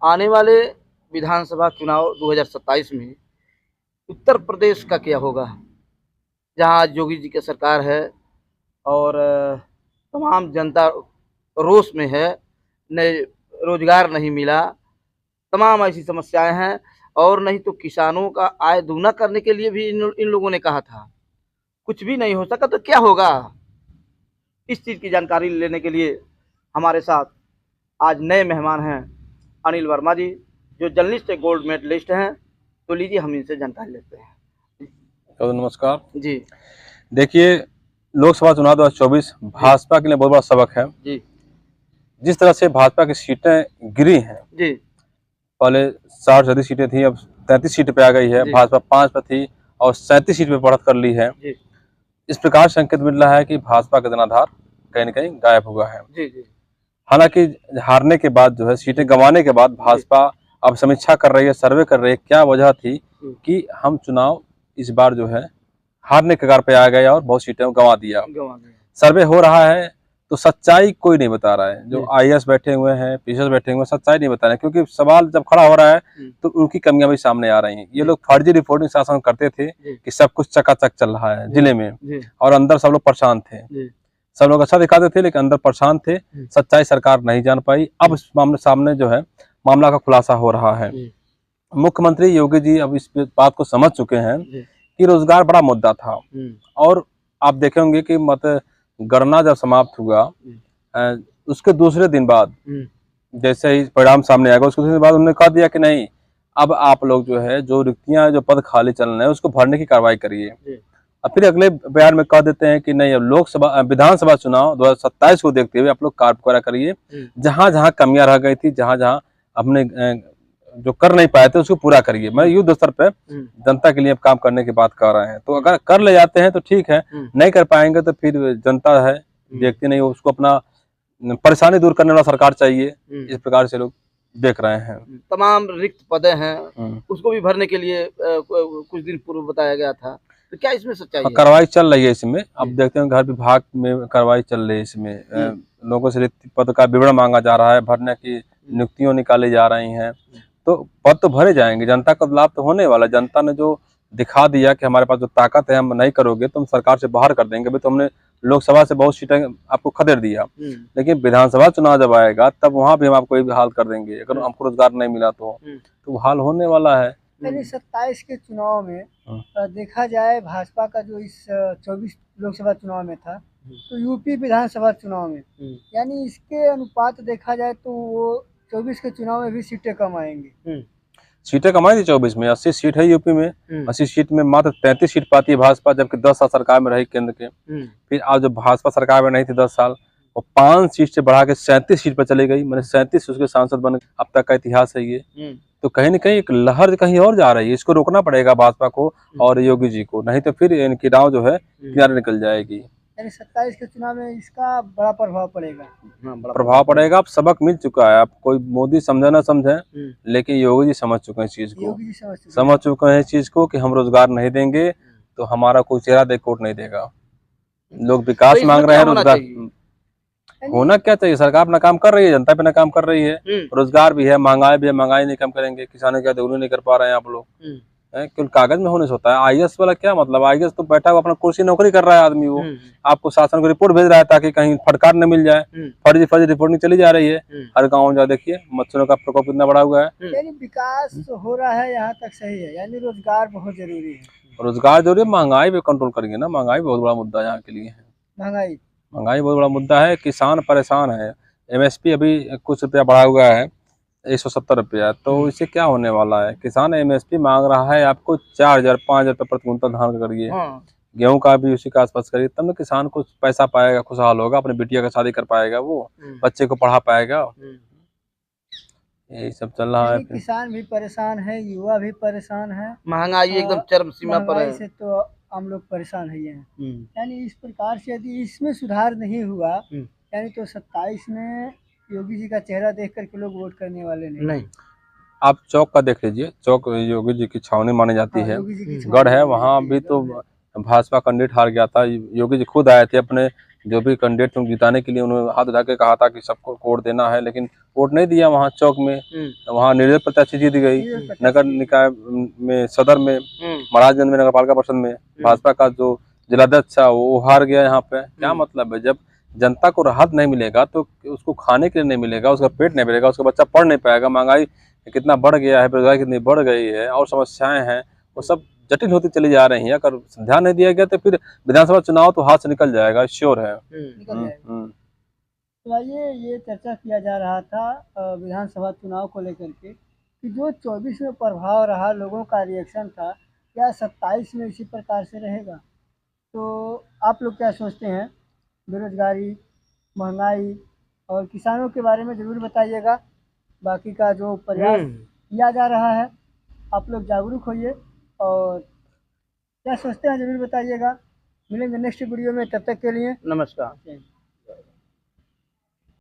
आने वाले विधानसभा चुनाव 2027 में उत्तर प्रदेश का क्या होगा, जहां योगी जी की सरकार है और तमाम जनता रोष में है, नए रोजगार नहीं मिला, तमाम ऐसी समस्याएं हैं। और नहीं तो किसानों का आय दूना करने के लिए भी इन लोगों ने कहा था, कुछ भी नहीं हो सका, तो क्या होगा। इस चीज की जानकारी लेने के लिए हमारे साथ आज नए मेहमान हैं अनिल वर्मा जी, जो जर्नलिस्ट गोल्ड मेडलिस्ट हैं। तो लीजिए हम इनसे जानकारी लेते हैं। तो नमस्कार जी देखिए, लोकसभा चुनाव 2024 भाजपा के लिए बहुत बड़ा सबक है जी जिस तरह से भाजपा की सीटें गिरी हैं। जी पहले 60 से अधिक सीटें थी, अब 33 सीट पे आ गई है। भाजपा 5 पे थी और 37 सीट पे बढ़त कर ली है। जी इस प्रकार संकेत मिल रहा है कि भाजपा का जनाधार कहीं न कहीं गायब हुआ है। जी जी हालांकि हारने के बाद जो है, सीटें गंवाने के बाद भाजपा अब समीक्षा कर रही है, सर्वे कर रही है क्या वजह थी कि हम चुनाव इस बार जो है हारने के कगार पे आ गए और बहुत सीटें गंवा दिया। सर्वे हो रहा है तो सच्चाई कोई नहीं बता रहा है। जो आईएएस बैठे हुए हैं, पीसीएस बैठे हुए हैं, सच्चाई नहीं बता रहे हैं, क्योंकि सवाल जब खड़ा हो रहा है तो उनकी कमियां भी सामने आ रही हैं। ये लोग फर्जी रिपोर्टिंग शासन करते थे कि सब कुछ चकाचक चल रहा है जिले में, और अंदर सब लोग परेशान थे। सब लोग अच्छा दिखाते थे लेकिन अंदर परेशान थे। सच्चाई सरकार नहीं जान पाई। अब इस मामले सामने जो है मामला का खुलासा हो रहा है। मुख्यमंत्री योगी जी अब इस बात को समझ चुके हैं कि रोजगार बड़ा मुद्दा था, और आप देखेंगे कि मत गणना जब समाप्त हुआ उसके दूसरे दिन बाद जैसे ही परिणाम सामने आएगा, उसके दूसरे दिन बाद उन्होंने कह दिया कि नहीं, अब आप लोग जो है जो रिक्तियां, जो पद खाली चल रहे हैं उसको भरने की कार्रवाई करिए। और फिर अगले बयान में कह देते हैं कि नहीं, अब लोकसभा विधानसभा चुनाव 2027 को देखते हुए आप लोग कार्य करिए। जहां जहां कमियां रह गई थी, जहां जहां हमने जो कर नहीं पाए थे उसको पूरा करिए। मैं युद्ध स्तर पे जनता के लिए काम करने की बात कर रहे हैं। तो अगर कर ले जाते हैं तो ठीक है, नहीं कर पाएंगे तो फिर जनता है देखती नहीं, उसको अपना परेशानी दूर करने वाला सरकार चाहिए। इस प्रकार से लोग देख रहे हैं। तमाम रिक्त पदे हैं, उसको भी भरने के लिए कुछ दिन पूर्व बताया गया था, तो क्या इसमें सच्चाई है? कार्रवाई चल रही है इसमें। अब देखते हैं घर विभाग में कार्रवाई चल रही है इसमें। लोगों से रिक्त पद का विवरण मांगा जा रहा है, भरने की नियुक्तियां निकाली जा रही हैं। तो पद तो भरे जाएंगे, जनता का लाभ तो होने वाला। जनता ने जो दिखा दिया कि हमारे पास जो ताकत है, हम नहीं करोगे तो हम सरकार से बाहर कर देंगे। भाई तो हमने लोकसभा से बहुत सीटें आपको खदेड़ दिया, लेकिन विधानसभा चुनाव जब आएगा तब वहां भी हम आपको एक हाल कर देंगे अगर हमको रोजगार नहीं मिला तो वो हाल होने वाला है। 27 के चुनाव में देखा जाए, भाजपा का जो इस 24 लोकसभा चुनाव में था, तो यूपी विधानसभा चुनाव में, यानी इसके अनुपात देखा जाए तो वो 24 के चुनाव में भी सीटें कम आएंगी। सीटें कमाई थी 24 में, 80 सीट है यूपी में। 80 सीट में मात्र 33 सीट पाती है भाजपा, जबकि 10 साल सरकार में रही केंद्र के। फिर आज जो भाजपा सरकार में नहीं थी 10 साल, वो 5 सीट से बढ़ा के 37 सीट पर चली गई। मैंने 37 उसके सांसद बने, अब तक का इतिहास है ये। तो कहीं न कहीं एक लहर कहीं और जा रही है। इसको रोकना पड़ेगा भाजपा को और योगी जी को, नहीं तो फिर इनकी नाव जो है किनारे निकल जाएगी। यानी 27 के चुनाव में इसका बड़ा प्रभाव पड़ेगा। प्रभाव पड़ेगा। अब सबक मिल चुका है। अब कोई मोदी समझे ना समझे, लेकिन योगी जी समझ चुके हैं इस चीज को। समझ चुके हैं इस चीज को कि हम रोजगार नहीं देंगे तो हमारा कोई चेहरा देख वोट नहीं देगा। लोग विकास मांग रहे हैं, रोजगार होना क्या चाहिए। सरकार अपना काम कर रही है, जनता पे काम कर रही है, रोजगार भी है, महंगाई भी है। महंगाई नहीं कम करेंगे, किसानों क्या दोनों नहीं कर पा रहे हैं आप लोग। क्यों कागज में होने से होता है। आईएएस वाला क्या मतलब, आईएएस तो बैठा हुआ अपना कुर्सी नौकरी कर रहा है आदमी। वो आपको शासन को रिपोर्ट भेज रहा है ताकि कहीं फटकार न मिल जाए। फर्जी रिपोर्टिंग चली जा रही है हर गाँव। जा देखिए मच्छरों का प्रकोप कितना बड़ा हुआ है। यानी विकास हो रहा है, यहाँ तक सही है, यानी रोजगार बहुत जरूरी है। रोजगार जरूरी है, महंगाई पे कंट्रोल करेंगे ना। महंगाई बहुत बड़ा मुद्दा यहाँ के लिए है। महंगाई बहुत बड़ा मुद्दा है। किसान परेशान है। एमएसपी अभी कुछ रुपया बढ़ा हुआ है, 170 रुपया। तो इससे क्या होने वाला है। किसान एमएसपी मांग रहा है आपको 4000 5000 रुपये प्रति कुंतल धान का करिए। गेहूं का भी उसी के आसपास करिए, तब ना किसान कुछ पैसा पाएगा, खुशहाल होगा, अपनी बिटिया का शादी कर पाएगा, वो बच्चे को पढ़ा पाएगा। यही सब चल रहा है। किसान भी परेशान है, युवा भी परेशान है, महंगाई एकदम चरम सीमा पर है। से तो हम लोग परेशान है। यानी इस प्रकार से यदि इसमें सुधार नहीं हुआ, यानी तो 27 में योगी जी का चेहरा देख करके लोग वोट करने वाले नहीं। आप चौक का देख लीजिए। चौक योगी जी की छावनी मानी जाती है, गढ़ है, वहाँ भी तो भाजपा कैंडिडेट हार गया था। योगी जी खुद आए थे अपने जो भी कैंडिडेट थे जिताने के लिए उन्होंने हाथ उठा के कहा था कि सबको वोट देना है, लेकिन वोट नहीं दिया वहाँ चौक में। वहाँ निर्दलीय प्रत्याशी जीत गई। नगर निकाय में, सदर में, महाराजगंज में, नगर पालिका परिषद में भाजपा का जो जिलाध्यक्ष था वो हार गया। यहाँ पे क्या मतलब है, जब जनता को राहत नहीं मिलेगा तो उसको खाने के लिए नहीं मिलेगा, उसका पेट नहीं मिलेगा, उसका बच्चा पढ़ नहीं पाएगा, महंगाई कितना बढ़ गया है, बेरोजगारी कितनी बढ़ गई है और समस्याएं हैं वो सब जटिल होती चली जा रही हैं। अगर ध्यान नहीं दिया गया तो फिर विधानसभा चुनाव तो हाथ से निकल जाएगा, श्योर है। निकल जाएगा। तो आइए, ये चर्चा किया जा रहा था विधानसभा चुनाव को लेकर के कि जो 24 में प्रभाव रहा, लोगों का रिएक्शन था, क्या 27 में इसी प्रकार से रहेगा? तो आप लोग क्या सोचते हैं? बेरोजगारी, महंगाई और किसानों के बारे में ज़रूर बताइएगा। बाकी का जो प्रयास किया जा रहा है, आप लोग जागरूक होइए और क्या सोचते हैं ज़रूर बताइएगा। मिलेंगे नेक्स्ट वीडियो में, तब तक के लिए नमस्कार।